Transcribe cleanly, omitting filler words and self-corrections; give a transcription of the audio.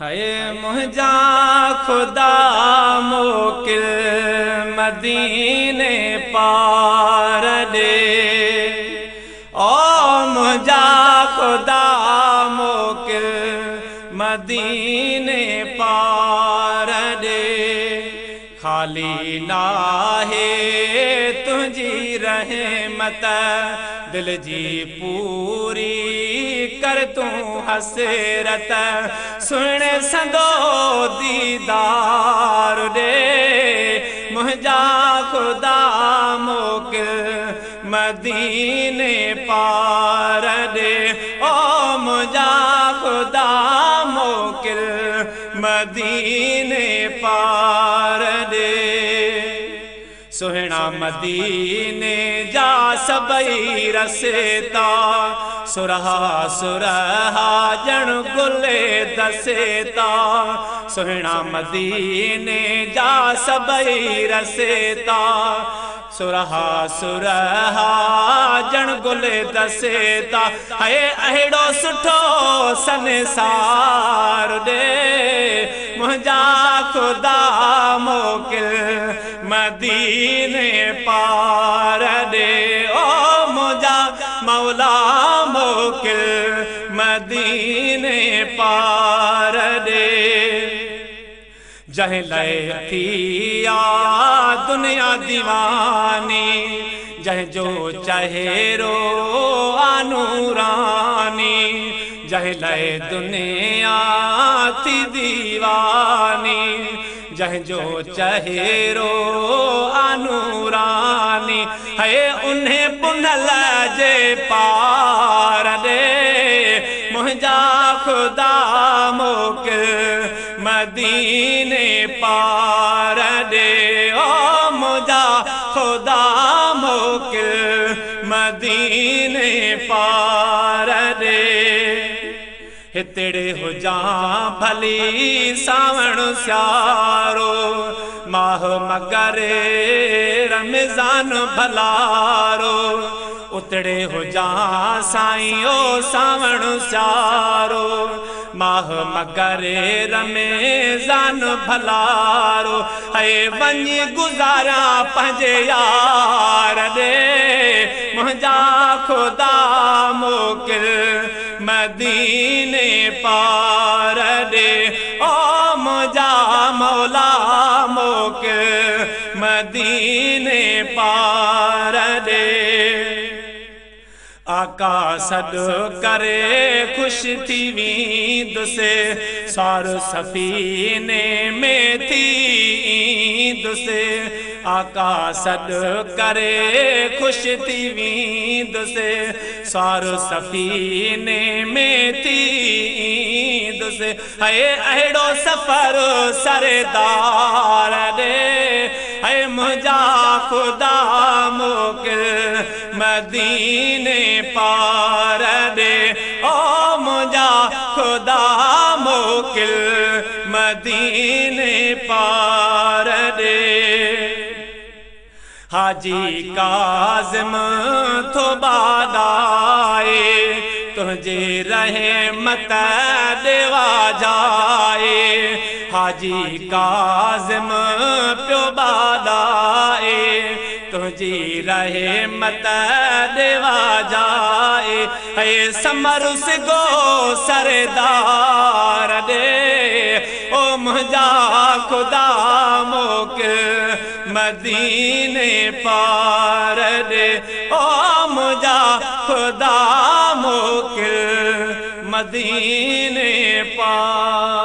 है मुझा खुदा मोकिल मदीने पार दे। ओ मुझा खुदा मोकिल मदीने पार दे। खाली नाहे तुझी रहमत दिल जी पूरी कर तू हसरत। सुन संदो दीदार दे मुझा खुदा मोकिल मदीने पार दे। ओ मुझा खुदा मोकिल मदीने पार दे। सुहिणा मदीने जा सबई रसेता सुरहा सुरहा जण गुले दसेता। सुहिणा मदीने जा सबई रसेता सुरहा सुरहा जण गुले दसेता। है अहिड़ो सुठो संसार दे मुझा खुदा मोकिल मदीने पार दे। ओ मुझा मौला मोकिल मदीने पार दे। जह लय थिया दुनिया दीवानी जह जो चहेरो आनूरानी। जह लय दुनिया थी दीवानी जह जो चहेरो आनूरानी। है उन्हें पुनल जे पार दे मुझा खुदा मोकिल मदीने पार दे। ओ मुझा खुदा मोकिल मदीने पार दे। हितड़े हुजा भली सावण स्यारो माह मगरे रमज़ान भलारो। उतड़े हुजा साईं ओ सावण स्यारो माह मगरे रमज़ान भलारो। है वञी गुज़ारा पंहिंजे यार दे मुझा खुदा मोकिल मदीने पार दे। ओ मुझा मौला मोकिल मदीने पार दे। आका सॾु करे ख़ुशि थी वेंदुसि सार सफ़ीने में थींदुसि। आका सॾु करे ख़ुशि थी वेंदुसि सार सफ़ीने में थींदुसि। है अहिड़ो सफ़र सरदार दे है मुझा खुदा मोकिल मदीने पार दे। ओ मुझा खुदा मोकिल मदीने पार दे। हाजी काज़िम थो बादाए तुझे रहमत देवा जाए। हाजी काज़िम प्यो बादाए तुझी रहमत देवा जाए। है समरुस गो सरदार दे ओ मुझा खुदा मोकिल मदीने पार दे। ओ मुझा खुदा मोकिल मदीने पार।